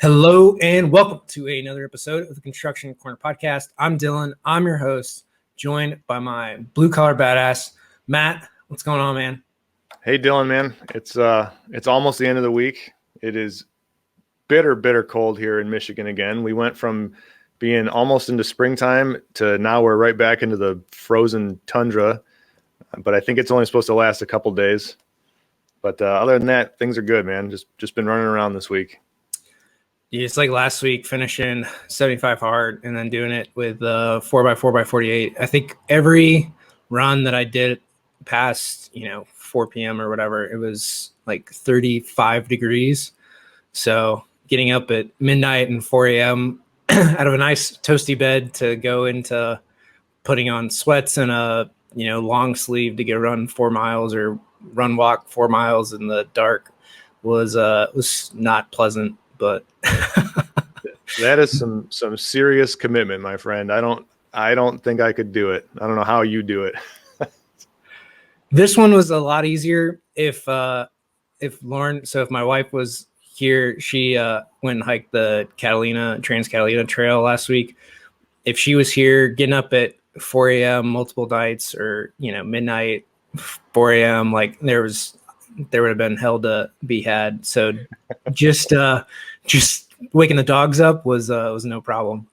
Hello and welcome to another episode of the Construction Corner Podcast. I'm Dillon. I'm your host, joined by my blue collar badass, Matt. What's going on, man? Hey, Dillon, man. It's almost the end of the week. It is bitter cold here in Michigan again. We went from being almost into springtime to now we're right back into the frozen tundra. But I think it's only supposed to last a couple days. But other than that, things are good, man. Just been running around this week. Yeah, it's like last week finishing 75 hard and then doing it with 4x4x48. I think every run that I did past 4 p.m. or whatever, it was like 35 degrees. So getting up at midnight and 4 a.m. out of a nice toasty bed to go into putting on sweats and a long sleeve to go run 4 miles or walk 4 miles in the dark was not pleasant. But that is some serious commitment, my friend. I don't think I could do it. I don't know how you do it. This one was a lot easier if Lauren. So if my wife was here, she went and hiked the Trans Catalina Trail last week. If she was here, getting up at 4 a.m. multiple nights, or midnight, 4 a.m. like there would have been hell to be had. So just waking the dogs up was no problem.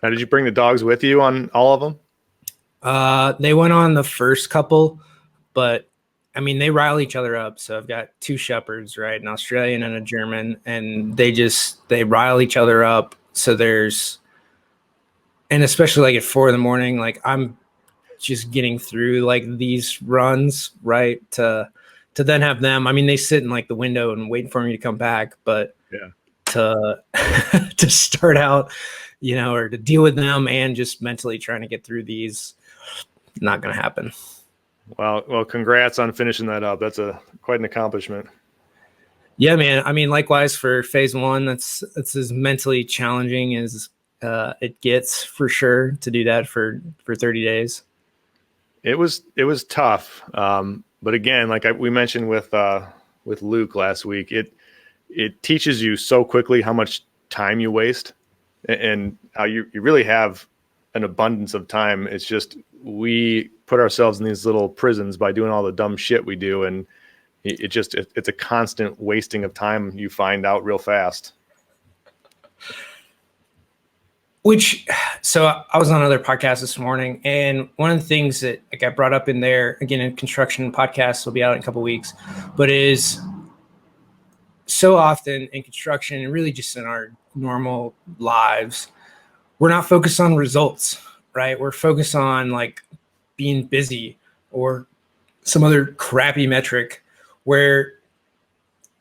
Now, did you bring the dogs with you on all of them? They went on the first couple, but I mean, they rile each other up. So I've got 2 shepherds, right? An Australian and a German, and they rile each other up. So and especially like at 4 a.m, like I'm just getting through like these runs, right? To then have them, I mean, they sit in like the window and waiting for me to come back, but yeah, to start out, or to deal with them and just mentally trying to get through these, not going to happen. Well, congrats on finishing that up. That's quite an accomplishment. Yeah, man. I mean, likewise for phase 1, that's as mentally challenging as it gets, for sure, to do that for 30 days. It was tough. But again, like we mentioned with Luke last week, it teaches you so quickly how much time you waste and how you really have an abundance of time. It's just we put ourselves in these little prisons by doing all the dumb shit we do, and it's a constant wasting of time. You find out real fast. So I was on another podcast this morning, and one of the things that got brought up in there, again, in construction podcasts will be out in a couple of weeks, but is so often in construction and really just in our normal lives, we're not focused on results, right? We're focused on like being busy or some other crappy metric where,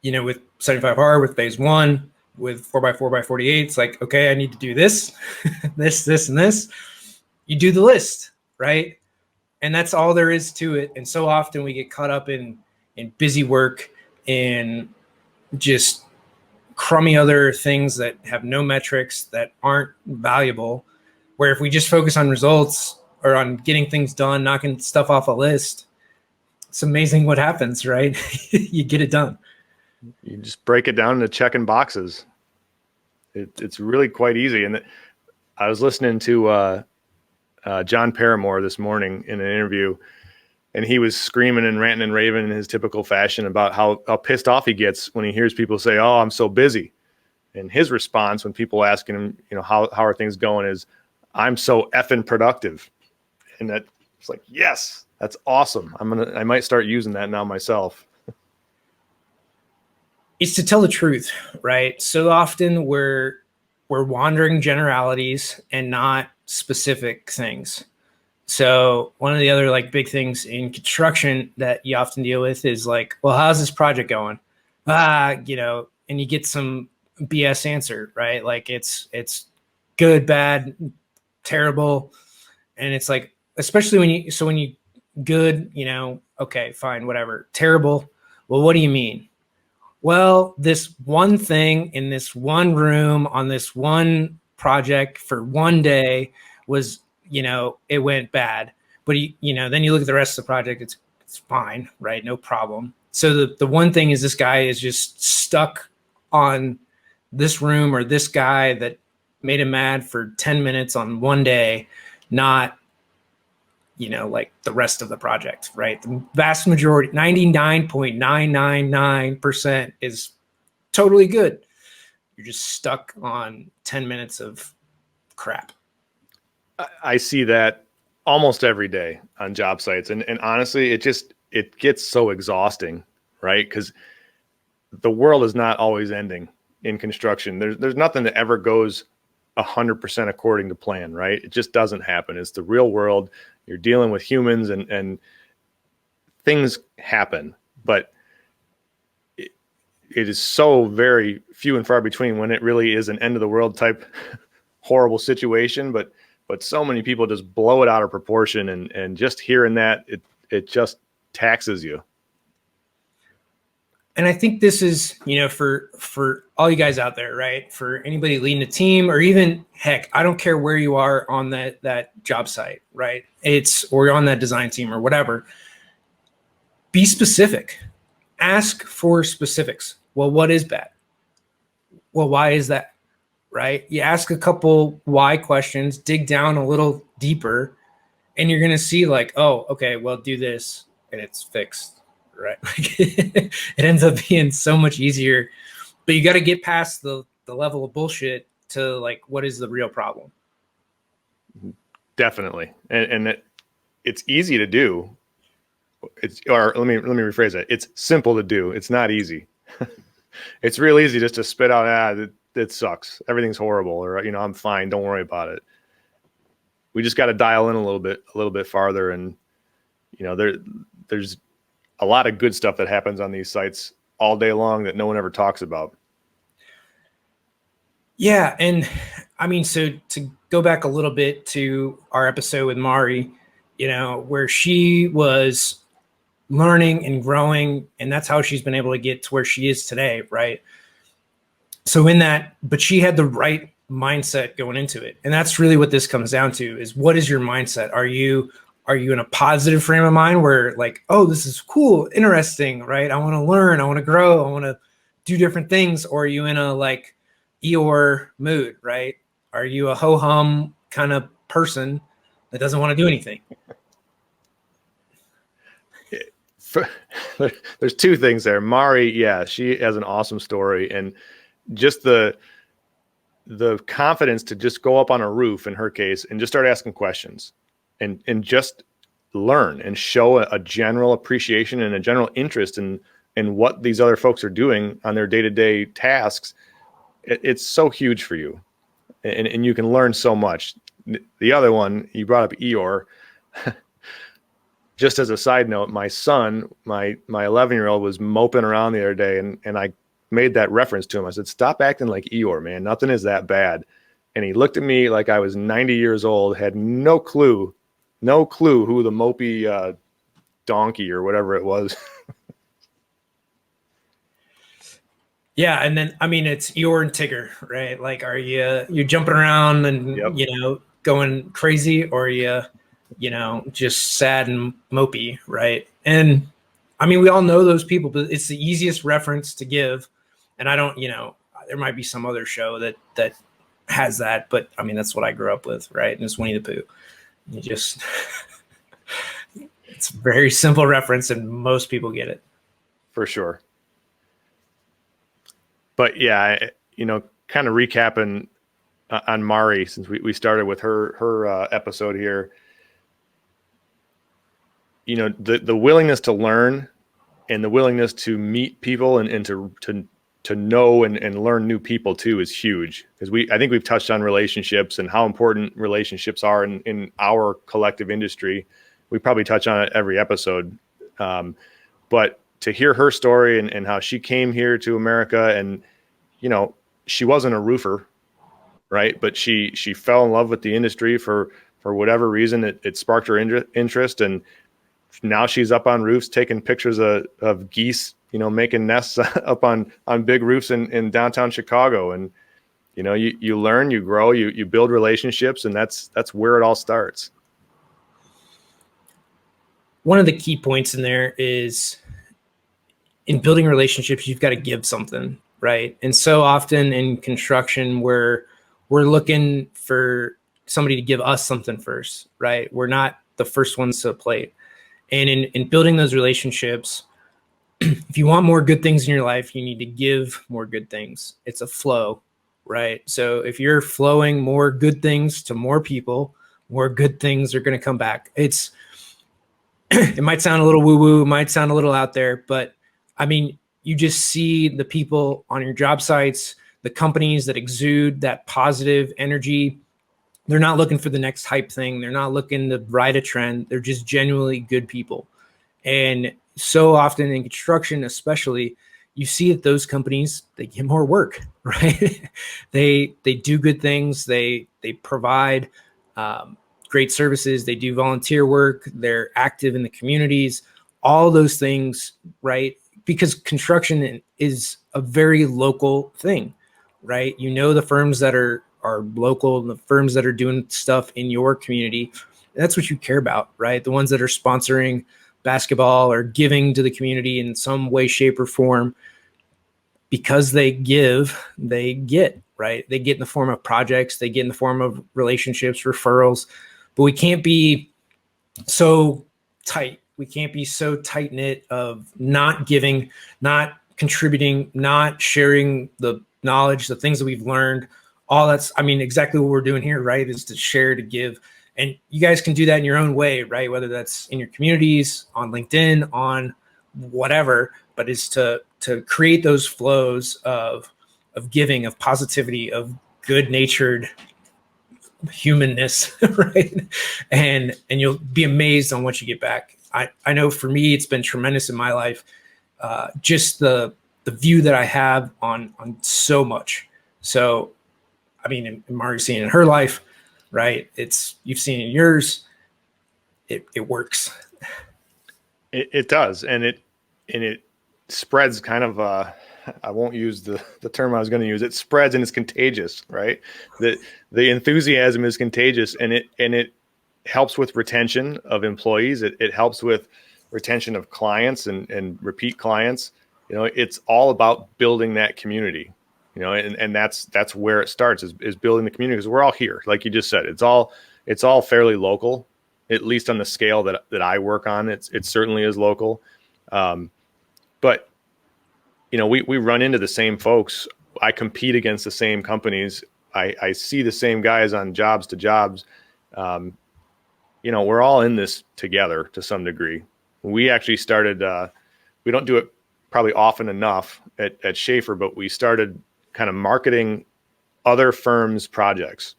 with 75 hard, with phase 1, with 4x4x48, it's like, okay, I need to do this, this, and this. You do the list, right? And that's all there is to it. And so often we get caught up in busy work and just crummy other things that have no metrics, that aren't valuable, where if we just focus on results or on getting things done, knocking stuff off a list, it's amazing what happens, right? You get it done. You just break it down into checking boxes. It's really quite easy. And I was listening to John Paramore this morning in an interview, and he was screaming and ranting and raving in his typical fashion about how pissed off he gets when he hears people say, "Oh, I'm so busy." And his response when people asking him, how are things going, is, "I'm so effing productive." And that's like, yes, that's awesome. I might start using that now myself. It's to tell the truth, right? So often we're wandering generalities and not specific things. So one of the other like big things in construction that you often deal with is like, well, how's this project going? And you get some BS answer, right? Like it's good, bad, terrible. And it's like, especially when you good, okay, fine, whatever. Terrible. Well, what do you mean? Well, this one thing in this one room on this one project for one day was, it went bad. But, then you look at the rest of the project, it's fine, right? No problem. So the one thing is this guy is just stuck on this room or this guy that made him mad for 10 minutes on one day, not, like the rest of the project, right? The vast majority, 99.999% is totally good. You're just stuck on 10 minutes of crap. I see that almost every day on job sites. And honestly, it gets so exhausting, right? Because the world is not always ending in construction. There's nothing that ever goes 100% according to plan, right? It just doesn't happen. It's the real world. You're dealing with humans and things happen, but it is so very few and far between when it really is an end of the world type horrible situation. But so many people just blow it out of proportion, and just hearing that, it just taxes you. And I think this is, for all you guys out there, right? For anybody leading a team, or even, heck, I don't care where you are on that job site, right? Or you're on that design team or whatever. Be specific. Ask for specifics. Well, what is bad? Well, why is that? Right? You ask a couple why questions, dig down a little deeper, and you're going to see like, oh, okay, well, do this and it's fixed. Right. It ends up being so much easier, but you got to get past the level of bullshit to like, what is the real problem? Definitely. And it's easy to do. Let me rephrase that. It's simple to do. It's not easy. It's real easy just to spit out, it sucks. Everything's horrible, or, I'm fine. Don't worry about it. We just got to dial in a little bit farther. And, there's a lot of good stuff that happens on these sites all day long that no one ever talks about. Yeah. And I mean, so to go back a little bit to our episode with Mari, where she was learning and growing, and that's how she's been able to get to where she is today. Right. So but she had the right mindset going into it. And that's really what this comes down to, is what is your mindset? Are you in a positive frame of mind where like, oh, this is cool, interesting, right? I want to learn, I want to grow, I want to do different things. Or are you in a like Eeyore mood, right? Are you a ho-hum kind of person that doesn't want to do anything? There's two things there. Mari, yeah, she has an awesome story, and just the confidence to just go up on a roof in her case and just start asking questions and just learn and show a general appreciation and a general interest in what these other folks are doing on their day-to-day tasks. It's so huge for you, and you can learn so much. The other one, you brought up Eeyore. Just as a side note, my son, my 11-year-old, was moping around the other day, and I made that reference to him. I said, stop acting like Eeyore, man. Nothing is that bad. And he looked at me like I was 90 years old, had no clue who the mopey donkey or whatever it was. Yeah. And then, I mean, it's Eeyore and Tigger, right? Like, are you jumping around and, Yep. Going crazy, or are you, just sad and mopey, right? And I mean, we all know those people, but it's the easiest reference to give. And I don't, there might be some other show that has that, but I mean, that's what I grew up with, right? And it's Winnie the Pooh. You just, it's a very simple reference, and most people get it. For sure. But yeah, kind of recapping on Mari, since we started with her episode here, the willingness to learn and the willingness to meet people and to know and learn new people too is huge, because I think we've touched on relationships and how important relationships are in our collective industry. We probably touch on it every episode. But to hear her story and how she came here to America, and, she wasn't a roofer, right? But she fell in love with the industry for whatever reason. It sparked her interest, and now she's up on roofs taking pictures of geese, making nests up on big roofs in downtown Chicago. And, you learn, you grow, you build relationships, and that's where it all starts. One of the key points in there is in building relationships, you've got to give something, right? And so often in construction, we're looking for somebody to give us something first, right? We're not the first ones to the plate. And in building those relationships, if you want more good things in your life, you need to give more good things. It's a flow, right? So if you're flowing more good things to more people, more good things are going to come back. It might sound a little woo-woo, it might sound a little out there, but I mean, you just see the people on your job sites, the companies that exude that positive energy. They're not looking for the next hype thing. They're not looking to ride a trend. They're just genuinely good people. And so often in construction, especially, you see that those companies, they get more work, right? they do good things. They provide great services. They do volunteer work. They're active in the communities. All those things, right? Because construction is a very local thing, right? You know, the firms that are local, the firms that are doing stuff in your community. That's what you care about, right? The ones that are sponsoring basketball or giving to the community in some way, shape, or form. Because they give, they get, right? They get in the form of projects, they get in the form of relationships, referrals. But we can't be so tight. We can't be so tight knit of not giving, not contributing, not sharing the knowledge, the things that we've learned. All that's, I mean, exactly what we're doing here, right? Is to share, to give. And you guys can do that in your own way, right? Whether that's in your communities, on LinkedIn, on whatever, but is to create those flows of giving, of positivity, of good-natured humanness, right? And you'll be amazed on what you get back. I know for me, it's been tremendous in my life. Just the view that I have on so much. So, I mean, in Margaret's seen in her life, right? You've seen in yours. It works. It does, and it spreads kind of. I won't use the term I was going to use. It spreads and it's contagious, right? The enthusiasm is contagious, and it helps with retention of employees. It helps with retention of clients and repeat clients. You know, it's all about building that community. You know, and that's where it starts is building the community, because we're all here, like you just said. It's all fairly local, at least on the scale that I work on. It certainly is local, but you know, we run into the same folks. I compete against the same companies. I see the same guys on jobs to jobs. You know, we're all in this together to some degree. We actually started, we don't do it probably often enough at Schaefer, but we started kind of marketing other firms' projects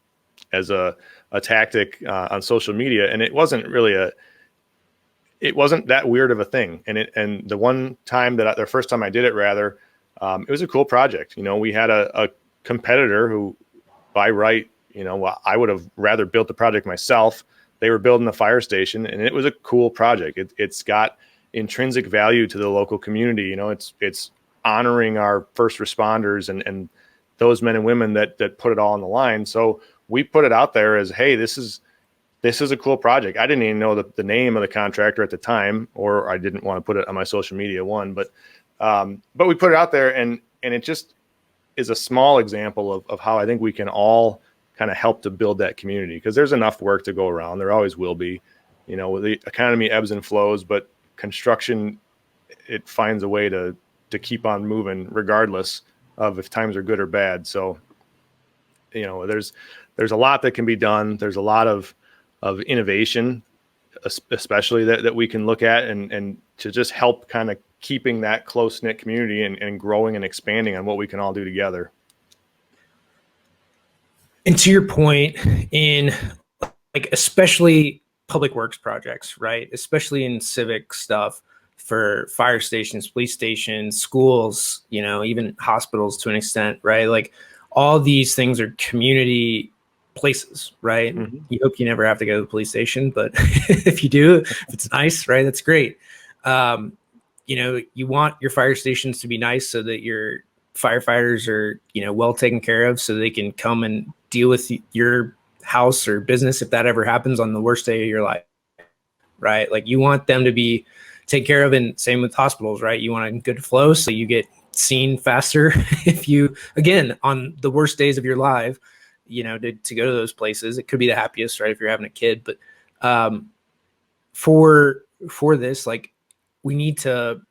as a tactic on social media. And it wasn't that weird of a thing. And the one time the first time I did it, rather, it was a cool project. You know, we had a competitor who, by right, you know, I would have rather built the project myself. They were building the fire station, and it was a cool project. It's got intrinsic value to the local community. You know, it's honoring our first responders and those men and women that put it all on the line. So we put it out there as, hey, this is a cool project. I didn't even know the name of the contractor at the time, or I didn't want to put it on my social media but we put it out there, and it just is a small example of how I think we can all kind of help to build that community, because there's enough work to go around. There always will be. You know, the economy ebbs and flows, but construction, it finds a way to keep on moving regardless of if times are good or bad. So, you know, there's a lot that can be done. There's a lot of innovation, especially that we can look at and to just help kind of keeping that close-knit community and growing and expanding on what we can all do together. And to your point, in like especially public works projects, right? Especially in civic stuff for fire stations, police stations, schools, you know, even hospitals to an extent, right? Like all these things are community places, right? Mm-hmm. You hope you never have to go to the police station, but if you do, if it's nice, right, that's great. You know, you want your fire stations to be nice so that your firefighters are, you know, well taken care of, so they can come and deal with your house or business if that ever happens on the worst day of your life, right? Like you want them to be take care of. And same with hospitals, right? You want a good flow so you get seen faster if you, again, on the worst days of your life, you know, to go to those places. It could be the happiest, right, if you're having a kid. But for this, like, we need to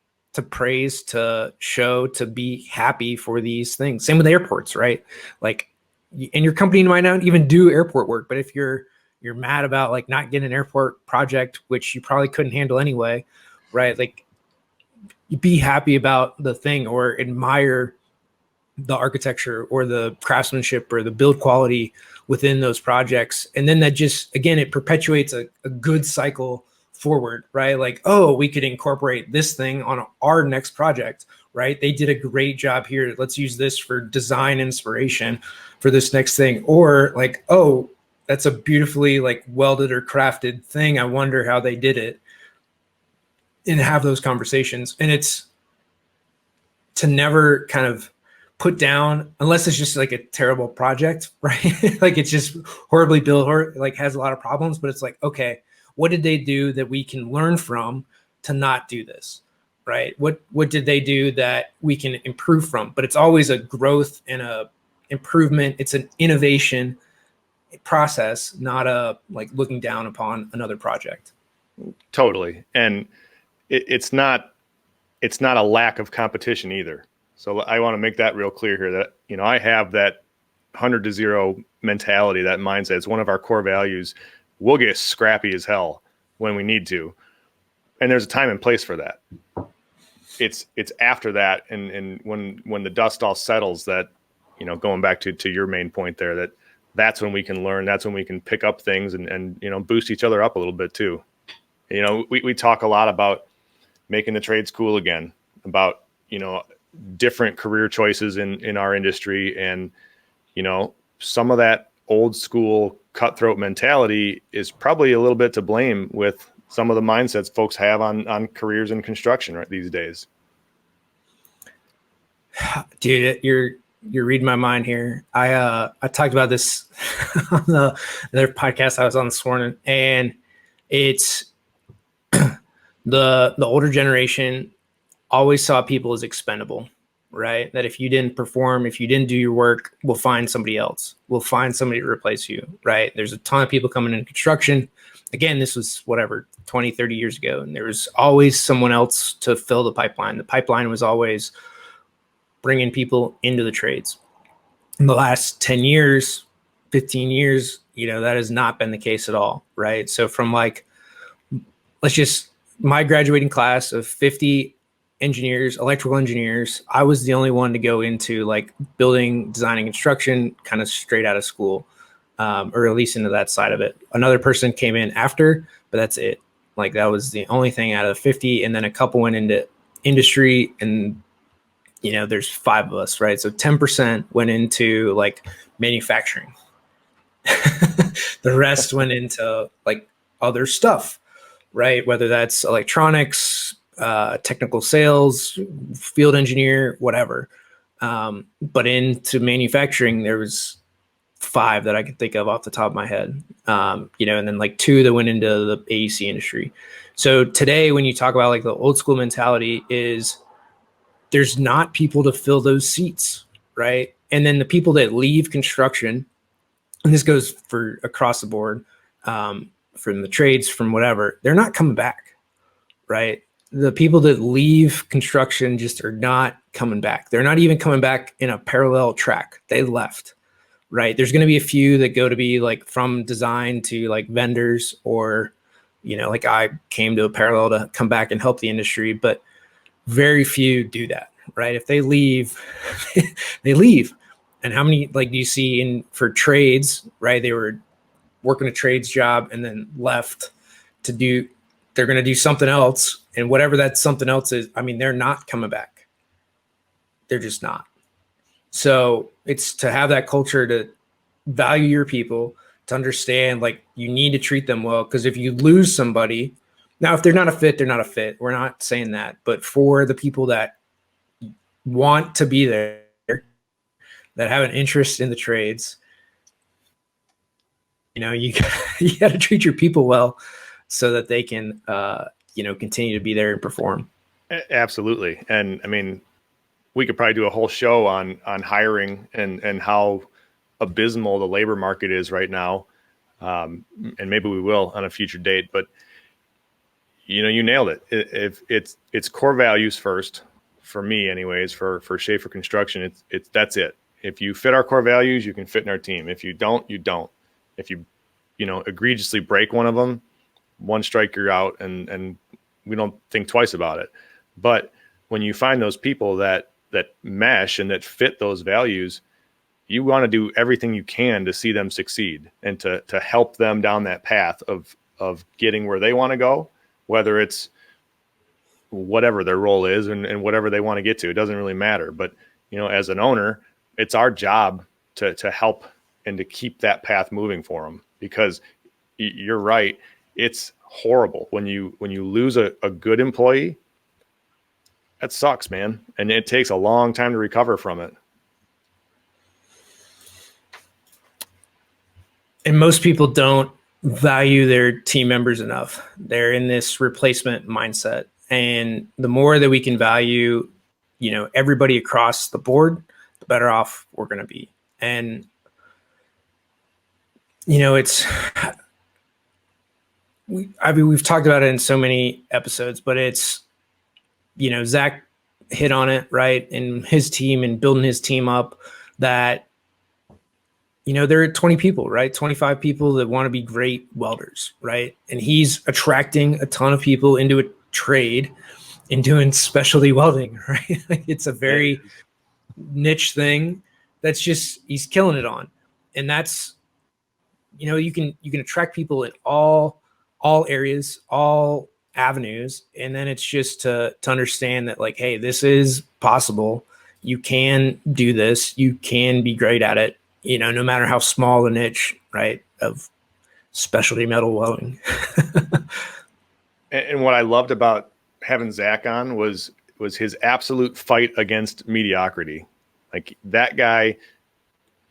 praise, to show, to be happy for these things. Same with airports, right? Like, and your company might not even do airport work, but if you're mad about like not getting an airport project, which you probably couldn't handle anyway, right? Like, be happy about the thing, or admire the architecture or the craftsmanship or the build quality within those projects. And then that just, again, it perpetuates a good cycle forward, right? Like, oh, we could incorporate this thing on our next project, right? They did a great job here. Let's use this for design inspiration for this next thing. Or like, oh, that's a beautifully like welded or crafted thing. I wonder how they did it. And have those conversations. And it's to never kind of put down, unless it's just like a terrible project, right? Like, it's just horribly built, or like has a lot of problems, but it's like, okay, what did they do that we can learn from to not do this, right? What did they do that we can improve from? But it's always a growth and a improvement. It's an innovation process, not a like looking down upon another project. Totally. And it's not a lack of competition either. So I want to make that real clear here, that, you know, I have that 100 to 0 mentality, that mindset. It's one of our core values. We'll get scrappy as hell when we need to. And there's a time and place for that. It's after that. And when the dust all settles, that, you know, going back to your main point there, that's when we can learn. That's when we can pick up things and, you know, boost each other up a little bit too. You know, we talk a lot about making the trades cool again, about, you know, different career choices in our industry. And, you know, some of that old school cutthroat mentality is probably a little bit to blame with some of the mindsets folks have on careers in construction right these days. Dude, you're reading my mind here. I talked about this on the other podcast I was on this morning, and it's the older generation always saw people as expendable, right? That if you didn't perform, if you didn't do your work, we'll find somebody else. We'll find somebody to replace you, right? There's a ton of people coming in construction. Again, this was 20, 30 years ago, and there was always someone else to fill the pipeline. The pipeline was always bringing people into the trades. In the last 10 years, 15 years, you know, that has not been the case at all, right? So from like, my graduating class of 50 engineers, electrical engineers, I was the only one to go into like building, designing, construction, kind of straight out of school, or at least into that side of it. Another person came in after, but that's it. Like, that was the only thing out of 50. And then a couple went into industry, and, you know, there's 5 of us, right? So 10% went into like manufacturing. The rest went into like other stuff, right? Whether that's electronics, technical sales, field engineer, whatever. But into manufacturing, there was 5 that I could think of off the top of my head, you know, and then like 2 that went into the AEC industry. So today, when you talk about like the old school mentality, is there's not people to fill those seats, right? And then the people that leave construction, and this goes for across the board, from the trades, from whatever, they're not coming back, right? The people that leave construction just are not coming back. They're not even coming back in a parallel track. They left, right? There's going to be a few that go to be like from design to like vendors, or, you know, like I came to a parallel to come back and help the industry, but very few do that, right? If they leave, they leave. And how many like do you see for trades, right? They were working a trades job and then left they're going to do something else. And whatever that something else is, I mean, they're not coming back. They're just not. So it's to have that culture to value your people, to understand like you need to treat them well. Because if you lose somebody, now if they're not a fit, they're not a fit. We're not saying that. But for the people that want to be there, that have an interest in the trades, you know, you got to treat your people well, so that they can continue to be there and perform. Absolutely. And I mean, we could probably do a whole show on hiring and how abysmal the labor market is right now. And maybe we will on a future date, but you nailed it. If it's core values first for me anyways, for Schaefer Construction, that's it. If you fit our core values, you can fit in our team. If you don't, you don't. If you egregiously break one of them, one strike, you're out, and we don't think twice about it. But when you find those people that mesh and that fit those values, you want to do everything you can to see them succeed and to help them down that path of getting where they want to go, whether it's whatever their role is and whatever they want to get to. It doesn't really matter. But, as an owner, it's our job to help and to keep that path moving for them, because you're right. It's horrible when you lose a good employee. That sucks, man. And it takes a long time to recover from it. And most people don't value their team members enough. They're in this replacement mindset. And the more that we can value, everybody across the board, the better off we're going to be. And, we've talked about it in so many episodes, but it's, Zach hit on it, right? And his team and building his team up that, there are 20 people, right? 25 people that want to be great welders, right? And he's attracting a ton of people into a trade and doing specialty welding, right? It's a very niche thing that's just, he's killing it on. And that's, you can attract people in all areas, all avenues. And then it's just to understand that, like, hey, this is possible. You can do this. You can be great at it. No matter how small the niche, right, of specialty metal welding. And what I loved about having Zach on was his absolute fight against mediocrity. Like, that guy,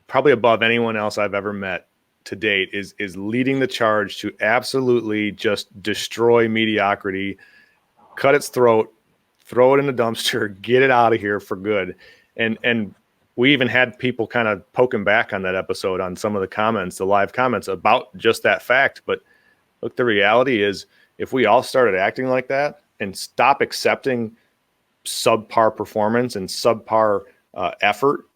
probably above anyone else I've ever met to date, is leading the charge to absolutely just destroy mediocrity, cut its throat, throw it in the dumpster, get it out of here for good. And we even had people kind of poking back on that episode on some of the comments, the live comments, about just that fact. But look, the reality is, if we all started acting like that and stop accepting subpar performance and subpar effort,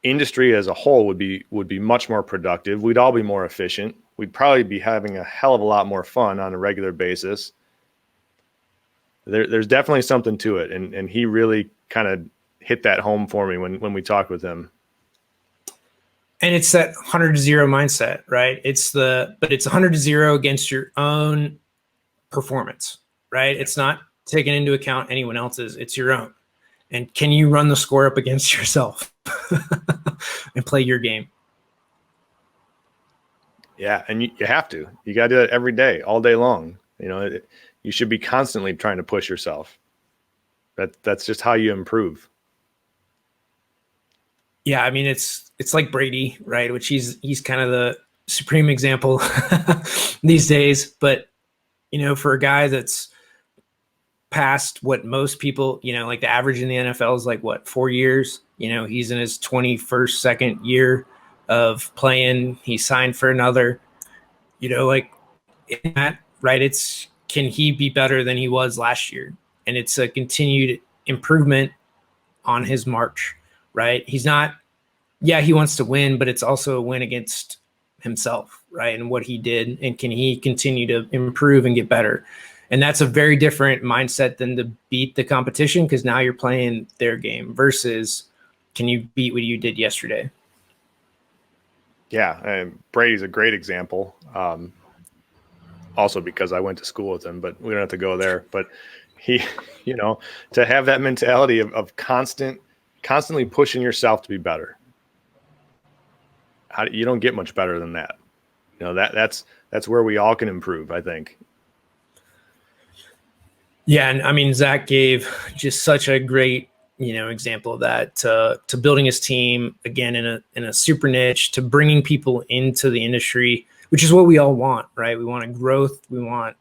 industry as a whole would be much more productive. We'd all be more efficient. We'd probably be having a hell of a lot more fun on a regular basis. There's definitely something to it. And he really kind of hit that home for me when we talked with him. And it's that 100 to 0 mindset, right? But it's 100 to 0 against your own performance, right? It's not taking into account anyone else's, it's your own. And can you run the score up against yourself and play your game? Yeah. And you have to, you got to do that every day, all day long. You should be constantly trying to push yourself. That's just how you improve. Yeah, I mean, it's like Brady, right? Which he's kind of the supreme example these days. But, for a guy that's past what most people, like the average in the NFL is like, what, 4 years? He's in his 21st, second year of playing. He signed for another, like in that, right? Can he be better than he was last year? And it's a continued improvement on his march. Right. He's not, he wants to win, but it's also a win against himself, right? And what he did, and can he continue to improve and get better? And that's a very different mindset than to beat the competition, because now you're playing their game versus can you beat what you did yesterday? Yeah. And Brady's a great example. Also because I went to school with him, but we don't have to go there. But he, to have that mentality of constantly pushing yourself to be better. You don't get much better than that. That's where we all can improve, I think. Yeah. And I mean, Zach gave just such a great, example of that, to building his team again in a super niche, to bringing people into the industry, which is what we all want, right? We want a growth. We want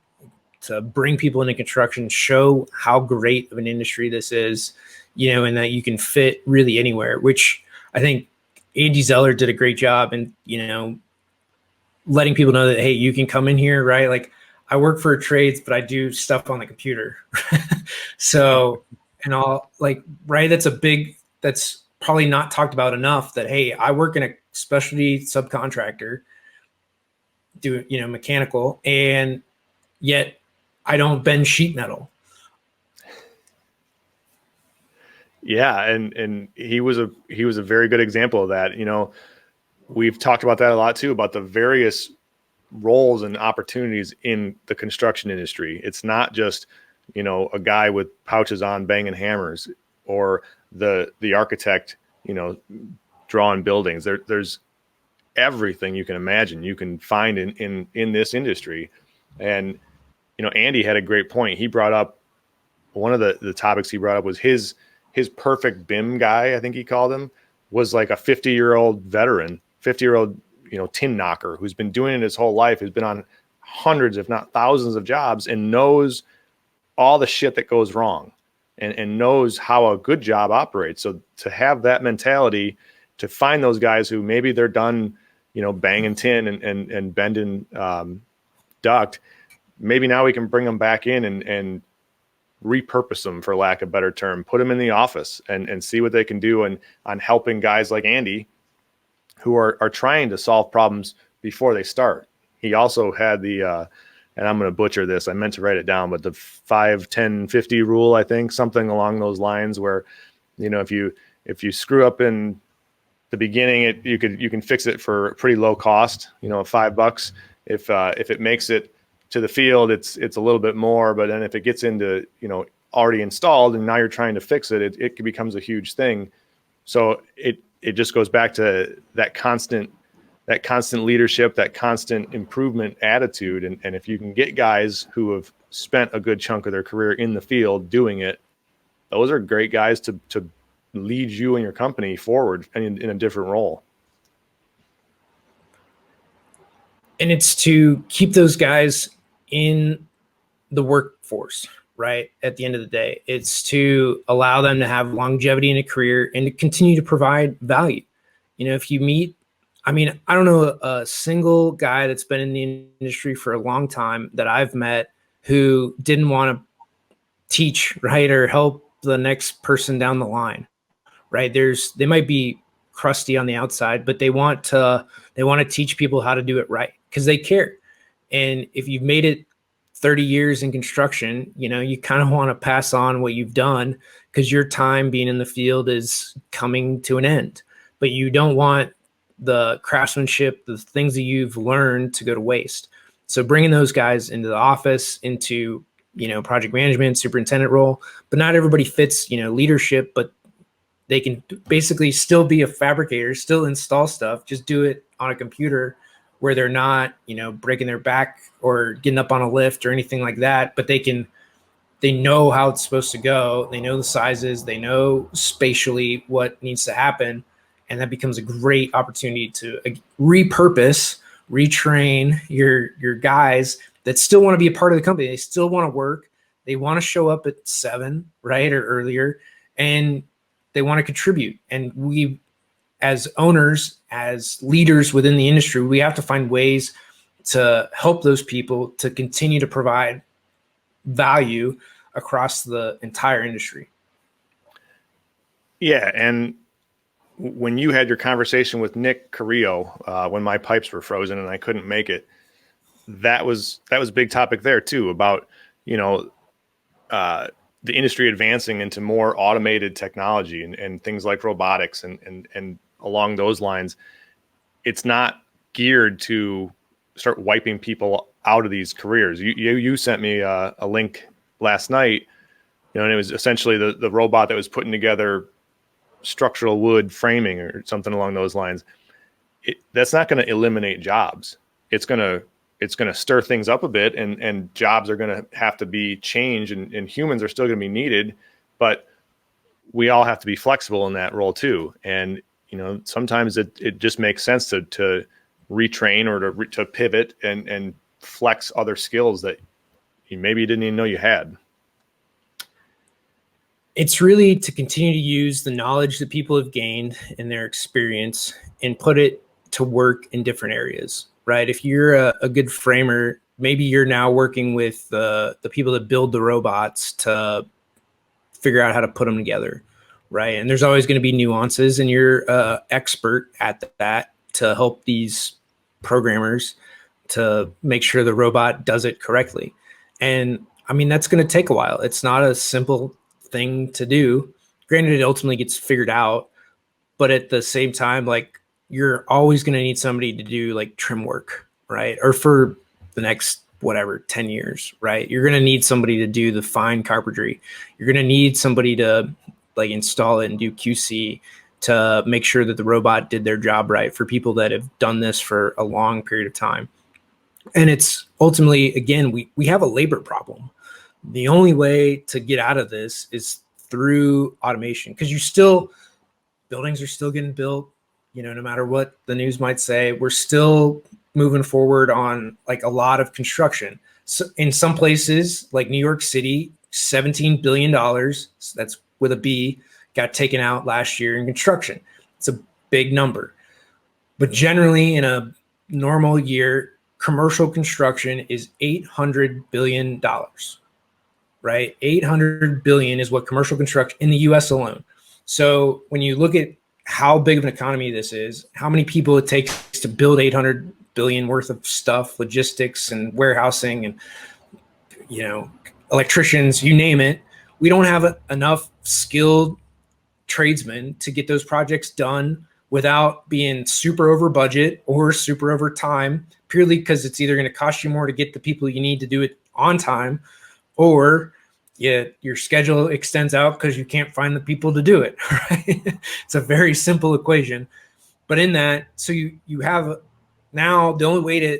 to bring people into construction, show how great of an industry this is, and that you can fit really anywhere, which I think Andy Zeller did a great job in, letting people know that, hey, you can come in here, right? Like, I work for trades, but I do stuff on the computer. So, and all, like, right. That's probably not talked about enough, that, hey, I work in a specialty subcontractor, do, mechanical, and yet I don't bend sheet metal. Yeah. And he was a very good example of that. We've talked about that a lot too, about the various roles and opportunities in the construction industry. It's not just, a guy with pouches on banging hammers, or the architect, drawing buildings. There's everything you can imagine you can find in this industry. And, Andy had a great point. He brought up, one of the topics he brought up was his perfect BIM guy, I think he called him, was like a 50-year-old veteran, 50-year-old, tin knocker, who's been doing it his whole life, who's been on hundreds, if not thousands of jobs, and knows all the shit that goes wrong, and knows how a good job operates. So to have that mentality, to find those guys who maybe they're done, banging tin and bending duct, maybe now we can bring them back in and repurpose them, for lack of a better term, put them in the office and see what they can do, and on helping guys like Andy, who are trying to solve problems before they start. He also had the, and I'm going to butcher this, I meant to write it down, but the 5, 10, 50 rule, I think, something along those lines, where, if you screw up in the beginning, you can fix it for pretty low cost, $5. If it makes it to the field, it's a little bit more, but then if it gets into, already installed and now you're trying to fix it, it becomes a huge thing. So it just goes back to that constant leadership, that constant improvement attitude. And if you can get guys who have spent a good chunk of their career in the field doing it, those are great guys to lead you and your company forward in a different role. And it's to keep those guys in the workforce, right? At the end of the day, it's to allow them to have longevity in a career and to continue to provide value. If you meet, I don't know a single guy that's been in the industry for a long time that I've met who didn't want to teach, right, or help the next person down the line, right? They might be crusty on the outside, but they want to teach people how to do it right, because they care. And if you've made it 30 years in construction, you kind of want to pass on what you've done, because your time being in the field is coming to an end. But you don't want the craftsmanship, the things that you've learned, to go to waste. So bringing those guys into the office, into, project management, superintendent role, but not everybody fits, leadership, but they can basically still be a fabricator, still install stuff, just do it on a computer, where they're not, breaking their back or getting up on a lift or anything like that, but they know how it's supposed to go. They know the sizes, they know spatially what needs to happen. And that becomes a great opportunity to repurpose, retrain your guys that still want to be a part of the company. They still want to work. They want to show up at 7, right, or earlier, and they want to contribute. And we, as owners, as leaders within the industry, we have to find ways to help those people to continue to provide value across the entire industry. Yeah. And when you had your conversation with Nick Carrillo, when my pipes were frozen and I couldn't make it, that was a big topic there too, about, the industry advancing into more automated technology and things like robotics and along those lines. It's not geared to start wiping people out of these careers. You sent me a link last night, and it was essentially the robot that was putting together structural wood framing or something along those lines. That's not going to eliminate jobs. It's going to stir things up a bit, and jobs are going to have to be changed, and humans are still going to be needed, but we all have to be flexible in that role too. And, sometimes it just makes sense to retrain or to pivot and flex other skills that, maybe you didn't even know you had. It's really to continue to use the knowledge that people have gained in their experience and put it to work in different areas, right? If you're a good framer, maybe you're now working with the people that build the robots to figure out how to put them together, right? And there's always going to be nuances, and you're expert at that to help these programmers to make sure the robot does it correctly. And I mean, that's going to take a while. It's not a simple thing to do. Granted, it ultimately gets figured out, but at the same time, like, you're always going to need somebody to do like trim work, right? Or for the next whatever 10 years, right? You're going to need somebody to do the fine carpentry. You're going to need somebody to like install it and do QC to make sure that the robot did their job right for people that have done this for a long period of time. And it's ultimately, again, we have a labor problem. The only way to get out of this is through automation, because buildings are still getting built, no matter what the news might say. We're still moving forward on like a lot of construction. So in some places like New York City, $17 billion, that's with a B, got taken out last year in construction. It's a big number. But generally in a normal year, commercial construction is $800 billion, right? 800 billion is what commercial construction in the US alone. So when you look at how big of an economy this is, how many people it takes to build 800 billion worth of stuff, logistics and warehousing and, electricians, you name it, we don't have enough skilled tradesmen to get those projects done without being super over budget or super over time, purely because it's either going to cost you more to get the people you need to do it on time, or your schedule extends out because you can't find the people to do it, right? It's a very simple equation. But in that, so you have now the only way to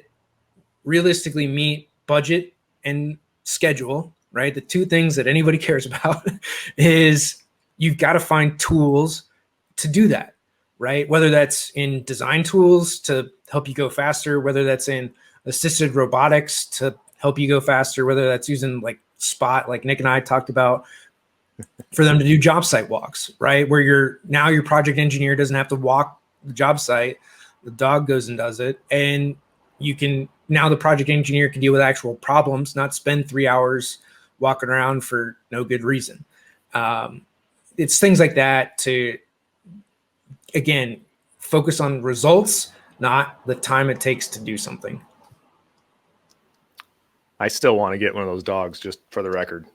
realistically meet budget and schedule, right? The two things that anybody cares about is you've got to find tools to do that, right? Whether that's in design tools to help you go faster, whether that's in assisted robotics to help you go faster, whether that's using like Spot, like Nick and I talked about, for them to do job site walks, right? Where your project engineer doesn't have to walk the job site. The dog goes and does it. And now the project engineer can deal with actual problems, not spend 3 hours walking around for no good reason. It's things like that to, again, focus on results, not the time it takes to do something. I still want to get one of those dogs, just for the record.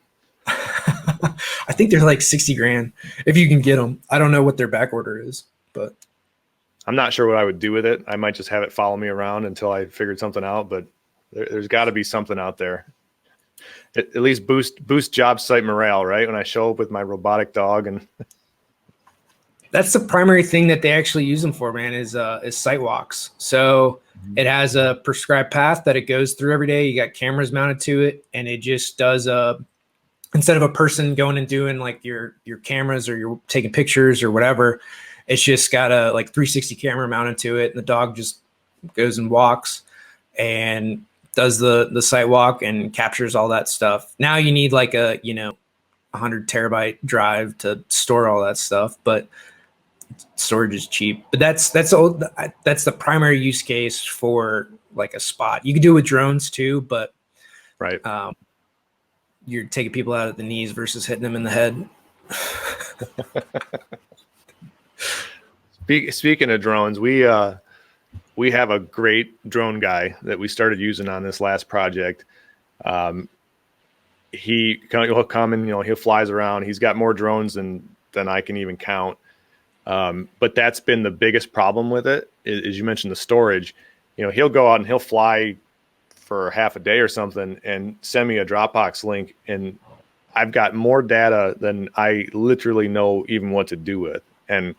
I think they're like 60 grand if you can get them. I don't know what their back order is, but I'm not sure what I would do with it. I might just have it follow me around until I figured something out, but there's got to be something out there. At least boost job site morale, right? When I show up with my robotic dog, and that's the primary thing that they actually use them for, man, is site walks. So it has a prescribed path that it goes through every day. You got cameras mounted to it, and it just does instead of a person going and doing like your cameras or you're taking pictures or whatever, it's just got a like 360 camera mounted to it, and the dog just goes and walks and does the site walk and captures all that stuff. Now you need like a 100 terabyte drive to store all that stuff, but storage is cheap. But that's the primary use case for like a Spot. You can do it with drones too, but right. You're taking people out at the knees versus hitting them in the head. Speaking of drones, we have a great drone guy that we started using on this last project. He'll come and he flies around. He's got more drones than I can even count. But that's been the biggest problem with it. As you mentioned, the storage. He'll go out and he'll fly for half a day or something and send me a Dropbox link, and I've got more data than I literally know even what to do with. And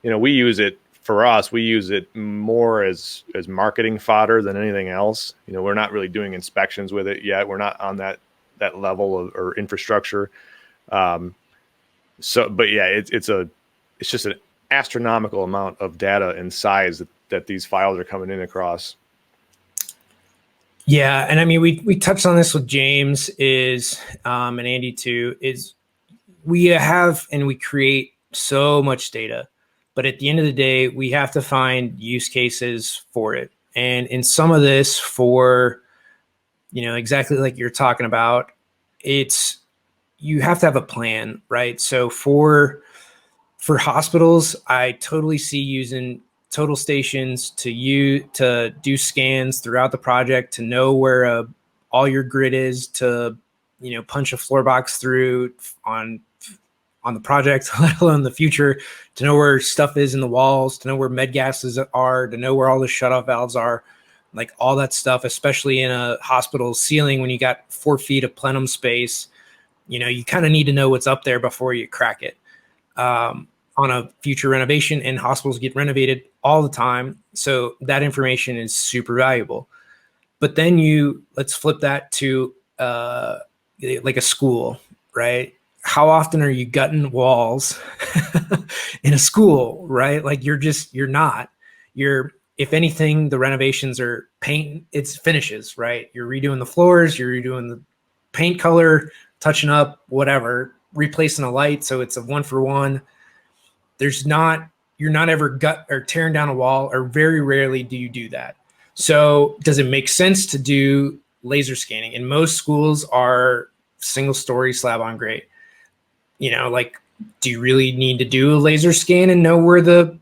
we use it more as marketing fodder than anything else. We're not really doing inspections with it yet. We're not on that level or infrastructure. But yeah, it's just an astronomical amount of data and size that these files are coming in across. Yeah, and I mean we touched on this with James and Andy too. Is we have and we create so much data, but at the end of the day, we have to find use cases for it. And in some of this, for exactly like you're talking about, it's you have to have a plan, right? So for hospitals, I totally see using total stations to do scans throughout the project, to know where all your grid is, to punch a floor box through on the project, let alone the future, to know where stuff is in the walls, to know where med gases are, to know where all the shutoff valves are, like all that stuff, especially in a hospital ceiling when you got 4 feet of plenum space. You kind of need to know what's up there before you crack it. On a future renovation, and hospitals get renovated all the time. So that information is super valuable. But then let's flip that to like a school, right? How often are you gutting walls in a school, right? Like you're not. If anything, the renovations are paint, it's finishes, right? You're redoing the floors, you're redoing the paint color, touching up, whatever, replacing a light. So it's a 1-for-1. You're not ever gut or tearing down a wall, or very rarely do you do that. So does it make sense to do laser scanning? And most schools are single story slab on grade. Like, do you really need to do a laser scan and know where the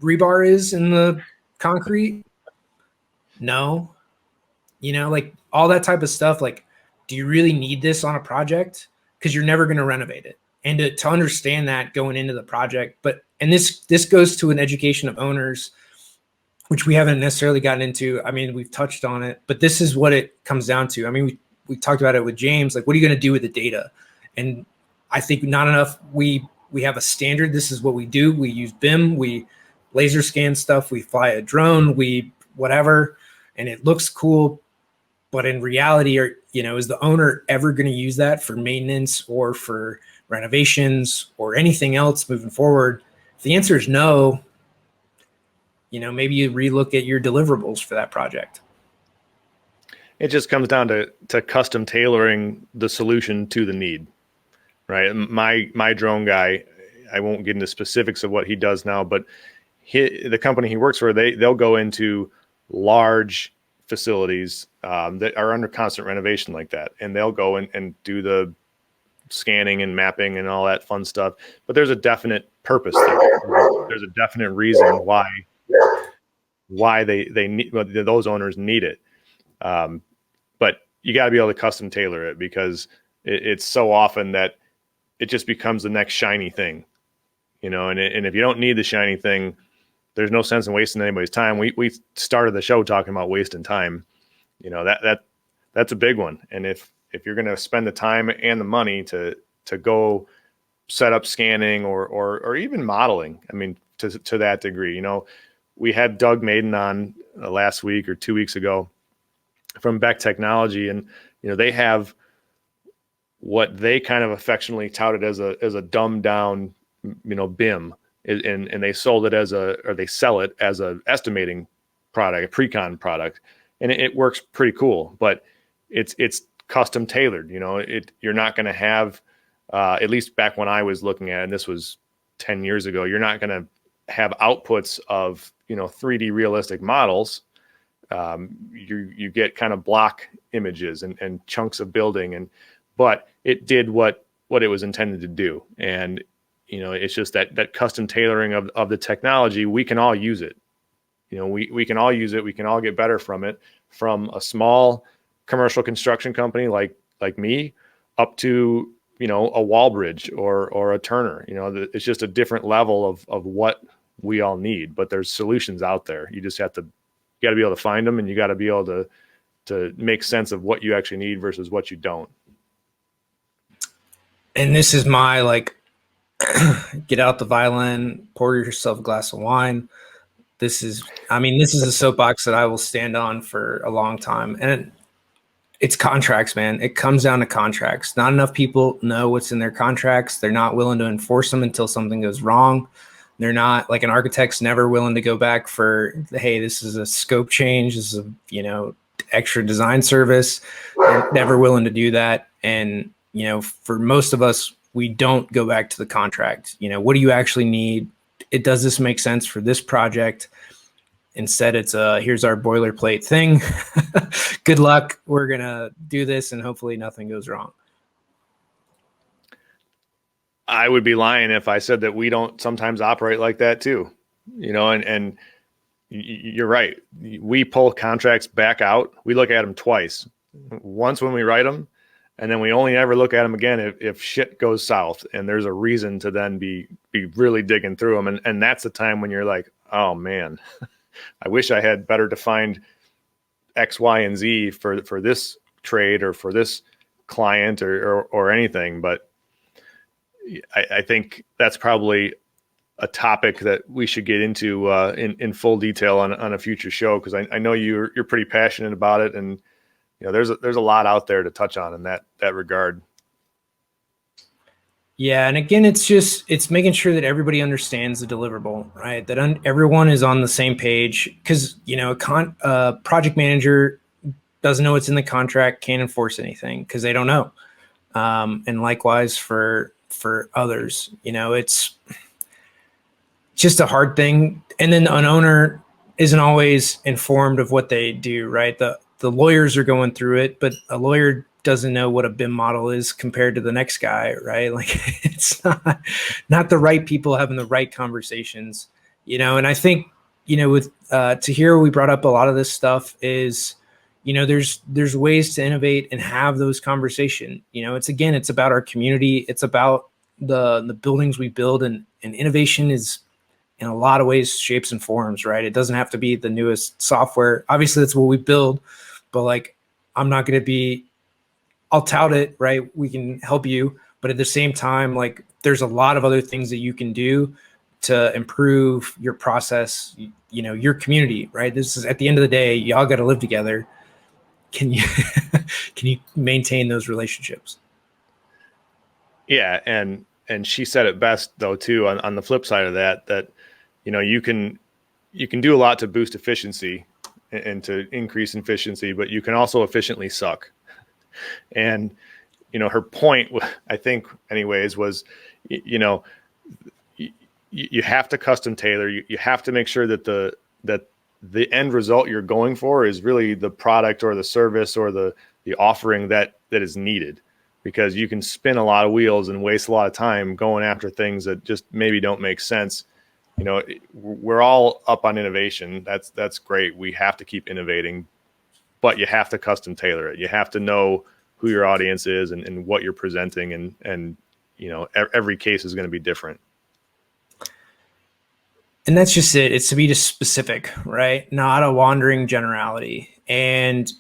rebar is in the concrete? No. Like all that type of stuff. Like, do you really need this on a project? Because you're never going to renovate it. And to understand that going into the project, and this goes to an education of owners, which we haven't necessarily gotten into. I mean, we've touched on it, but this is what it comes down to. I mean, we talked about it with James. Like, what are you going to do with the data? And I think not enough. We have a standard. This is what we do. We use BIM. We laser scan stuff. We fly a drone. We whatever, and it looks cool. But in reality, is the owner ever going to use that for maintenance or for renovations or anything else moving forward? If the answer is no, maybe you relook at your deliverables for that project. It just comes down to custom tailoring the solution to the need, right? My drone guy, I won't get into specifics of what he does now, but the company he works for, they'll go into large facilities that are under constant renovation like that, and they'll go and do the scanning and mapping and all that fun stuff. But there's a definite purpose there. There's a definite reason why they need, those owners need it. But you got to be able to custom tailor it, because it's so often that it just becomes the next shiny thing, and if you don't need the shiny thing, there's no sense in wasting anybody's time. We started the show talking about wasting time. That's a big one. And if you're going to spend the time and the money to go set up scanning or even modeling, I mean, to that degree, we had Doug Maiden on last week or 2 weeks ago from Beck Technology, and they have what they kind of affectionately touted as a dumbed down BIM, and they sold it they sell it as a estimating product, a pre-con product, and it works pretty cool, but it's custom tailored. You're not going to have, at least back when I was looking at it, and this was 10 years ago, you're not going to have outputs of 3D realistic models. You get kind of block images and chunks of building, but it did what it was intended to do. And it's just that custom tailoring of the technology. We can all use it. We can all use it. We can all get better from it, from a small commercial construction company like me up to a Wallbridge or a Turner. It's just a different level of what we all need, but there's solutions out there. You just got to be able to find them, and you got to be able to make sense of what you actually need versus what you don't. And this is my get out the violin, pour yourself a glass of wine. This is a soapbox that I will stand on for a long time. And it's contracts, man. It comes down to contracts. Not enough people know what's in their contracts. They're not willing to enforce them until something goes wrong. They're not, like, an architect's never willing to go back for, hey, this is a scope change. This is extra design service. They're never willing to do that. And, for most of us, we don't go back to the contract. What do you actually need? Does this make sense for this project? Instead, it's here's our boilerplate thing. Good luck. We're going to do this and hopefully nothing goes wrong. I would be lying if I said that we don't sometimes operate like that too, and you're right. We pull contracts back out. We look at them twice. Once when we write them, and then we only ever look at them again if shit goes south and there's a reason to then be really digging through them. And that's the time when you're like, oh man, I wish I had better defined X, Y, and Z for this trade or for this client or anything. But I think that's probably a topic that we should get into in full detail on a future show, because I know you're pretty passionate about it, and there's a lot out there to touch on in that regard. Yeah, and again, it's making sure that everybody understands the deliverable, right? That everyone is on the same page, because a project manager doesn't know what's in the contract, can't enforce anything because they don't know, and likewise for others, it's just a hard thing. And then an owner isn't always informed of what they do, right? The lawyers are going through it, but a lawyer doesn't know what a BIM model is compared to the next guy, right? Like it's not the right people having the right conversations, and I think, with Tahir, we brought up a lot of this stuff is, there's ways to innovate and have those conversations. It's about our community. It's about the buildings we build, and innovation is in a lot of ways, shapes and forms, right? It doesn't have to be the newest software. Obviously that's what we build, but I'll tout it, right? We can help you, but at the same time, there's a lot of other things that you can do to improve your process, your community, right? This is, at the end of the day, y'all got to live together. Can you maintain those relationships? Yeah. And she said it best though, too, on the flip side of that, you can do a lot to boost efficiency and to increase efficiency, but you can also efficiently suck. And, her point, I think anyways, was, you have to custom tailor. You have to make sure that the end result you're going for is really the product or the service or the offering that is needed, because you can spin a lot of wheels and waste a lot of time going after things that just maybe don't make sense. We're all up on innovation. That's great. We have to keep innovating, but you have to custom tailor it. You have to know who your audience is and what you're presenting. And every case is going to be different. And that's just it. It's to be just specific, right? Not a wandering generality. And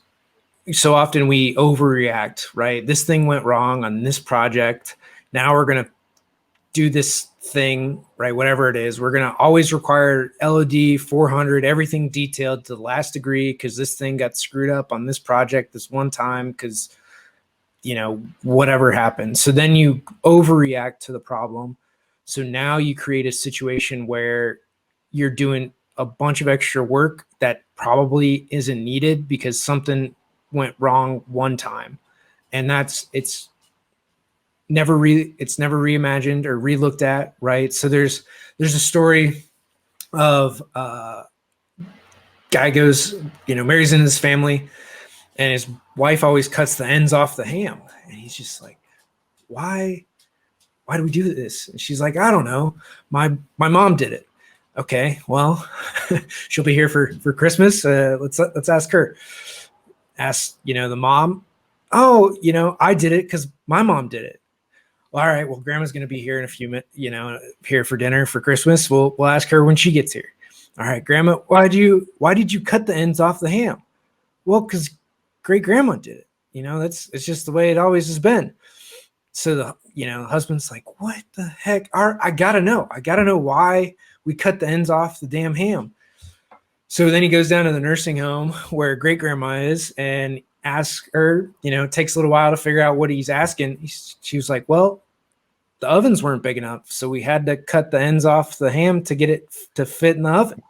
so often we overreact, right? This thing went wrong on this project. Now we're going to do this thing, right? Whatever it is, we're going to always require LOD 400, everything detailed to the last degree, because this thing got screwed up on this project this one time because, whatever happened. So then you overreact to the problem. So now you create a situation where you're doing a bunch of extra work that probably isn't needed because something went wrong one time. And it's never reimagined or relooked at, right? So there's a story of guy goes, marries into his family, and his wife always cuts the ends off the ham, and he's just like, why do we do this? And she's like, I don't know, my mom did it. Okay, well, she'll be here for Christmas. Let's ask her. Ask the mom. Oh, I did it because my mom did it. Well, all right. Well, grandma's going to be here in a few minutes, here for dinner for Christmas. We'll ask her when she gets here. All right, grandma, why did you cut the ends off the ham? Well, because great grandma did it. It's just the way it always has been. So the husband's like, what the heck? I gotta know why we cut the ends off the damn ham. So then he goes down to the nursing home where great grandma is and asks her, it takes a little while to figure out what he's asking. She was like, well, the ovens weren't big enough, so we had to cut the ends off the ham to get it to fit in the oven.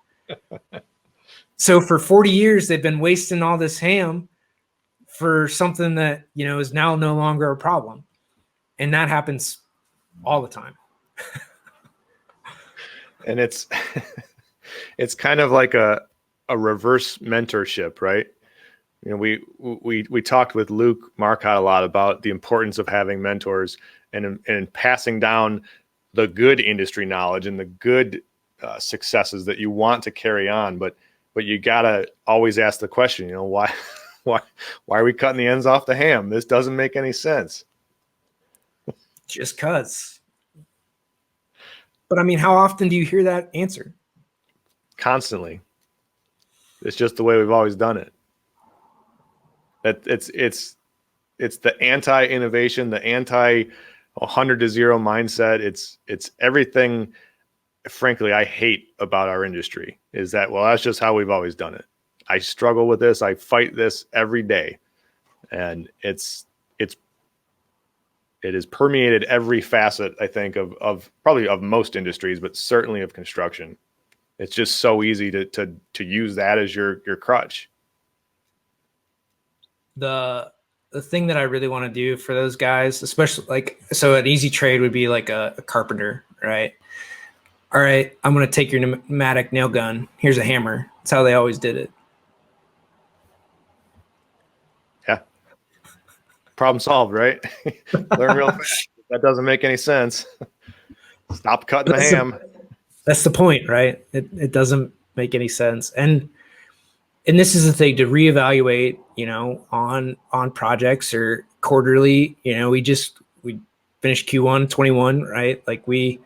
So for 40 years, they've been wasting all this ham for something that, is now no longer a problem. And that happens all the time. And it's kind of like a reverse mentorship, right? We talked with Luke Marcotte a lot about the importance of having mentors and passing down the good industry knowledge and the good successes that you want to carry on. But you gotta always ask the question, why are we cutting the ends off the ham? This doesn't make any sense. Just cuts. But I mean, how often do you hear that answer? Constantly. It's just the way we've always done it. It's the anti-innovation, the anti-100 to 0 mindset. It's everything, frankly, I hate about our industry is that, well, that's just how we've always done it. I struggle with this. I fight this every day. And it has permeated every facet, I think, of probably of most industries, but certainly of construction. It's just so easy to use that as your crutch. The thing that I really want to do for those guys, especially so an easy trade would be like a carpenter, right? All right, I'm going to take your pneumatic nail gun. Here's a hammer. That's how they always did it. Yeah. Problem solved, right? Learn real fast. That doesn't make any sense. Stop cutting the ham. That's the point, right? It doesn't make any sense. And this is the thing, to reevaluate, on projects or quarterly, we finished Q1 21, right? Like we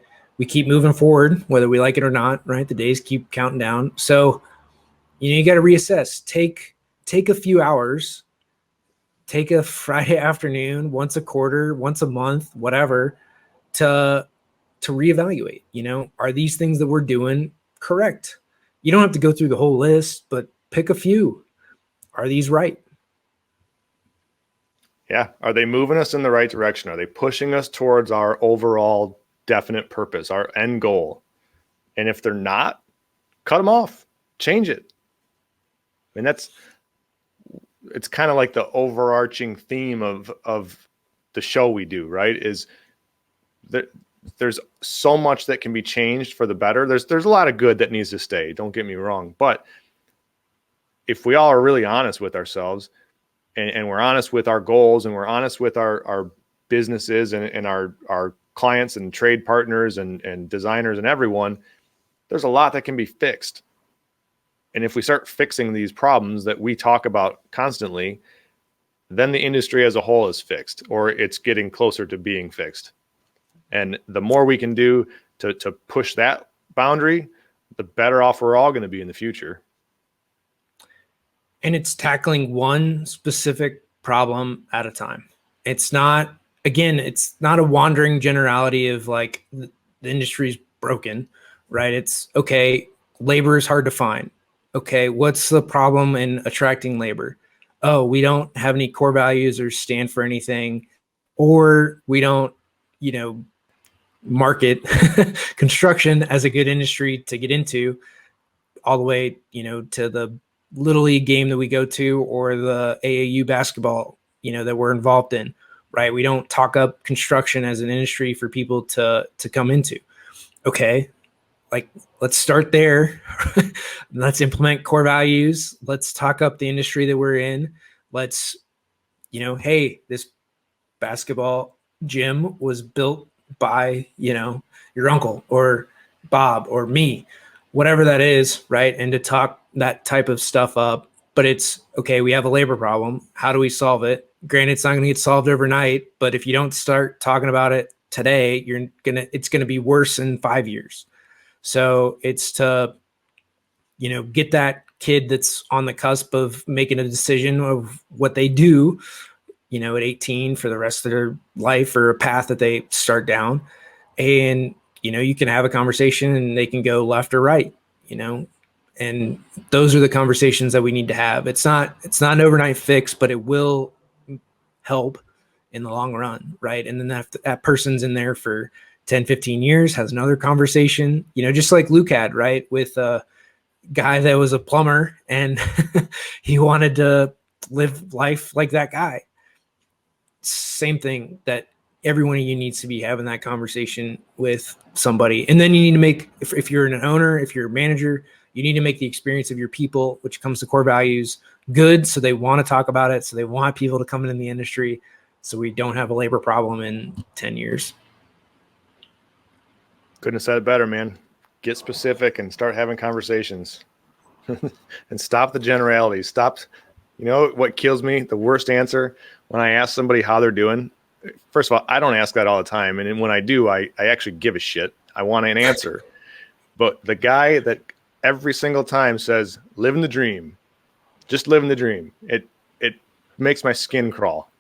keep moving forward, whether we like it or not, right? The days keep counting down. So, you got to reassess, take a few hours, take a Friday afternoon, once a quarter, once a month, whatever, to reevaluate, are these things that we're doing correct? You don't have to go through the whole list, but pick a few. Are these right? Yeah. Are they moving us in the right direction? Are they pushing us towards our overall definite purpose, our end goal? And if they're not, cut them off, change it. And it's kind of like the overarching theme of the show we do, right? Is that there's so much that can be changed for the better. There's a lot of good that needs to stay. Don't get me wrong. But if we all are really honest with ourselves and we're honest with our goals and we're honest with our businesses and our clients and trade partners and designers and everyone, there's a lot that can be fixed. And if we start fixing these problems that we talk about constantly, then the industry as a whole is fixed, or it's getting closer to being fixed. And the more we can do to push that boundary, the better off we're all going to be in the future. And it's tackling one specific problem at a time. It's not a wandering generality of like the industry's broken, right? It's okay, labor is hard to find. Okay, what's the problem in attracting labor? Oh, we don't have any core values or stand for anything, or we don't, market construction as a good industry to get into, all the way, to the Little League game that we go to or the AAU basketball, that we're involved in, right? We don't talk up construction as an industry for people to come into. Okay, like let's start there. Let's implement core values. Let's talk up the industry that we're in. Let's, hey, this basketball gym was built by, your uncle or Bob or me, whatever that is, right? And to talk that type of stuff up. But it's okay, we have a labor problem. How do we solve it? Granted, it's not going to get solved overnight, but if you don't start talking about it today, it's going to be worse in 5 years. So it's to, get that kid that's on the cusp of making a decision of what they do, at 18 for the rest of their life, or a path that they start down. And, you can have a conversation and they can go left or right, and those are the conversations that we need to have. It's not an overnight fix, but it will help in the long run, right? And then that person's in there for 10, 15 years, has another conversation, just like Luke had, right? With a guy that was a plumber and he wanted to live life like that guy. Same thing, that every one of you needs to be having that conversation with somebody. And then you need to make, if you're an owner, if you're a manager, you need to make the experience of your people, which comes to core values, good. So they want to talk about it. So they want people to come in the industry. So we don't have a labor problem in 10 years. Couldn't have said it better, man. Get specific and start having conversations and stop the generalities. Stop. You know what kills me? The worst answer when I ask somebody how they're doing. First of all, I don't ask that all the time. And when I do, I actually give a shit. I want an answer. But the guy that every single time says, living the dream, just living the dream, it makes my skin crawl.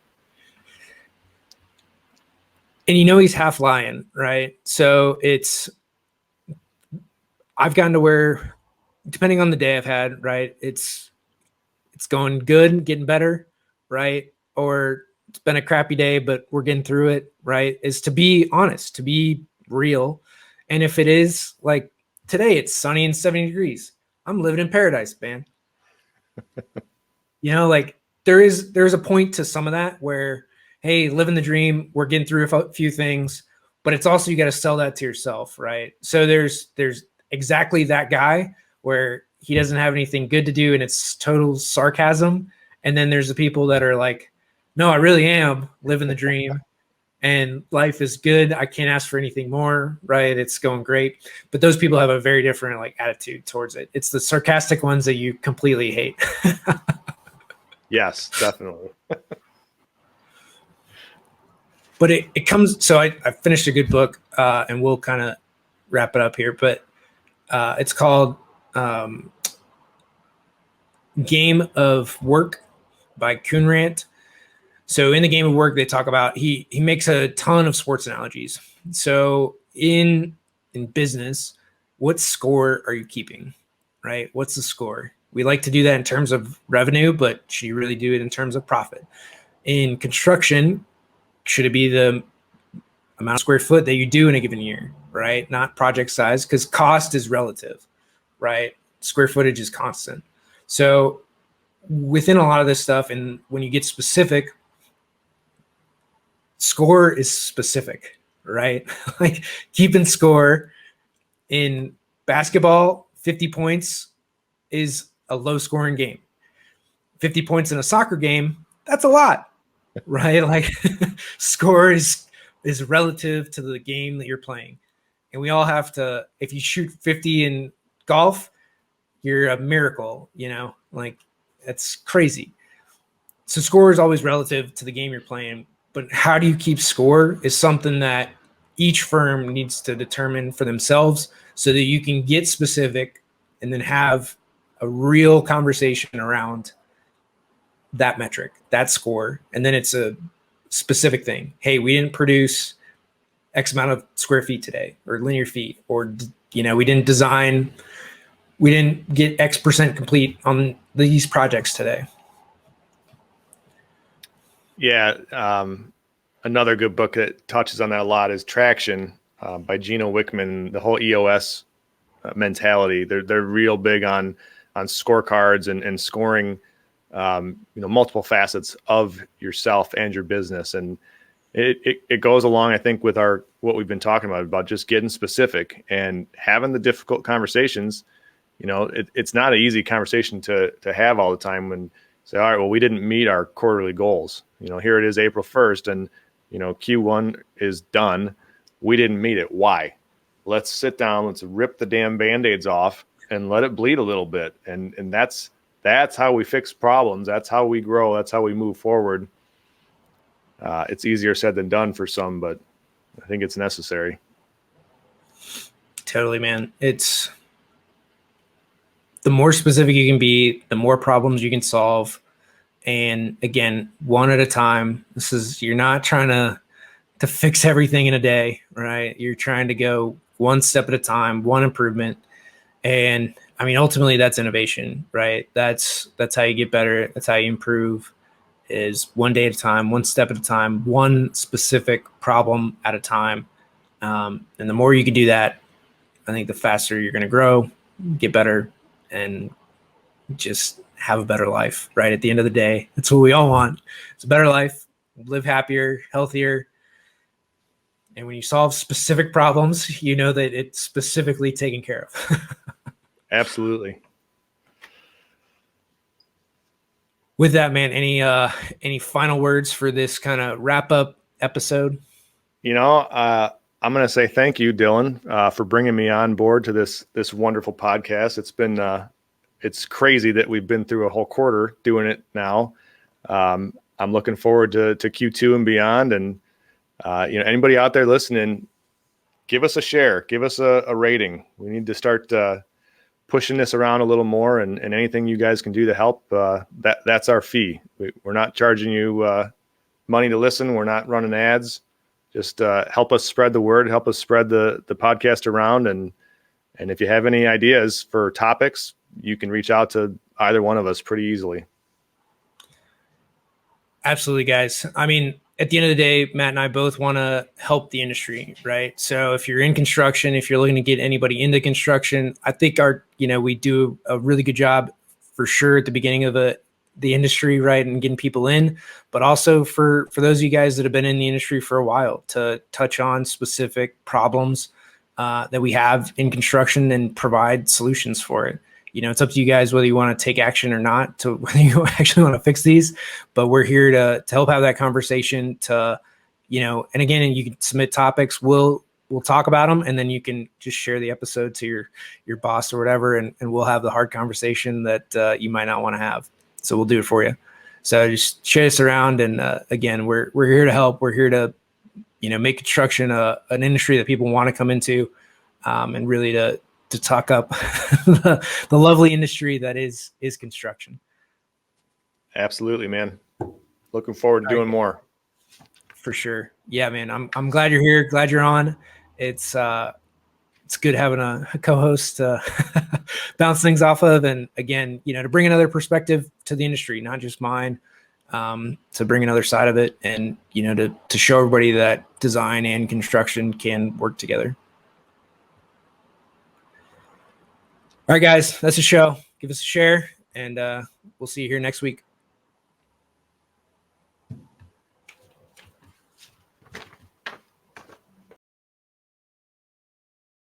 And you know he's half lying, right? So I've gotten to where, depending on the day I've had, right, it's going good, getting better, right? Or it's been a crappy day, but we're getting through it, right? Is to be honest, to be real. And if it is like today, it's sunny and 70 degrees. I'm living in paradise, man. You know, like there's a point to some of that where, hey, living the dream, we're getting through a few things, but it's also, you got to sell that to yourself, right? So there's exactly that guy where he doesn't have anything good to do and it's total sarcasm. And then there's the people that are like, no, I really am living the dream and life is good. I can't ask for anything more, right? It's going great. But those people have a very different like attitude towards it. It's the sarcastic ones that you completely hate. Yes, definitely. But it comes, so I finished a good book and we'll kind of wrap it up here, but it's called Game of Work by Kuhnrant. So in the Game of Work, they talk about, he makes a ton of sports analogies. So in business, what score are you keeping, right? What's the score? We like to do that in terms of revenue, but should you really do it in terms of profit? In construction, should it be the amount of square foot that you do in a given year, right? Not project size, because cost is relative, right? Square footage is constant. So within a lot of this stuff, and when you get specific, score is specific, right? Like keeping score in basketball, 50 points is a low scoring game. 50 points in a soccer game, that's a lot, right? Like score is relative to the game that you're playing. And we all have to, if you shoot 50 in golf, you're a miracle, you know, like that's crazy. So score is always relative to the game you're playing, but how do you keep score is something that each firm needs to determine for themselves so that you can get specific and then have a real conversation around that metric, that score. And then it's a specific thing. Hey, we didn't produce X amount of square feet today or linear feet, or, you know, we didn't get X percent complete on these projects today. Yeah. Another good book that touches on that a lot is Traction by Gino Wickman. The whole EOS mentality. They're real big on scorecards and scoring, multiple facets of yourself and your business. And it goes along, I think, with what we've been talking about just getting specific and having the difficult conversations. You know, it's not an easy conversation to have all the time when say, all right, well, we didn't meet our quarterly goals. You know, here it is April 1st and, you know, Q1 is done. We didn't meet it. Why? Let's sit down. Let's rip the damn Band-Aids off and let it bleed a little bit. And that's how we fix problems. That's how we grow. That's how we move forward. It's easier said than done for some, but I think it's necessary. Totally, man. It's the more specific you can be, the more problems you can solve. And again, one at a time. You're not trying to fix everything in a day, right? You're trying to go one step at a time, one improvement. And I mean, ultimately that's innovation, right? That's how you get better. That's how you improve, is one day at a time, one step at a time, one specific problem at a time. And the more you can do that, I think the faster you're going to grow, get better, and just have a better life, right? At the end of the day, that's what we all want. It's a better life, live happier, healthier. And when you solve specific problems, you know that it's specifically taken care of. Absolutely. With that, man, any final words for this kind of wrap up episode? I'm going to say thank you, Dillon, for bringing me on board to this wonderful podcast. It's been it's crazy that we've been through a whole quarter doing it now. I'm looking forward to Q2 and beyond. And anybody out there listening, give us a share, give us a rating. We need to start pushing this around a little more, and anything you guys can do to help, that's our fee. We're not charging you money to listen. We're not running ads. Just help us spread the word, help us spread the podcast around. And if you have any ideas for topics, you can reach out to either one of us pretty easily. Absolutely, guys. I mean, at the end of the day, Matt and I both want to help the industry, right? So if you're in construction, if you're looking to get anybody into construction, I think we do a really good job for sure at the beginning of the industry, right? And getting people in, but also for those of you guys that have been in the industry for a while, to touch on specific problems that we have in construction and provide solutions for it. It's up to you guys whether you want to take action or not, to whether you actually want to fix these, but we're here to help have that conversation and again, you can submit topics. We'll talk about them, and then you can just share the episode to your boss or whatever. And we'll have the hard conversation that you might not want to have. So we'll do it for you. So just share this around. And again, we're here to help. We're here to, make construction an industry that people want to come into, and really to talk up the lovely industry that is construction. Absolutely, man. Looking forward to doing more. For sure. Yeah, man. I'm glad you're here. Glad you're on. It's good having a co-host to bounce things off of. And again, to bring another perspective to the industry, not just mine, to bring another side of it, and, to show everybody that design and construction can work together. All right, guys, that's the show. Give us a share, and we'll see you here next week.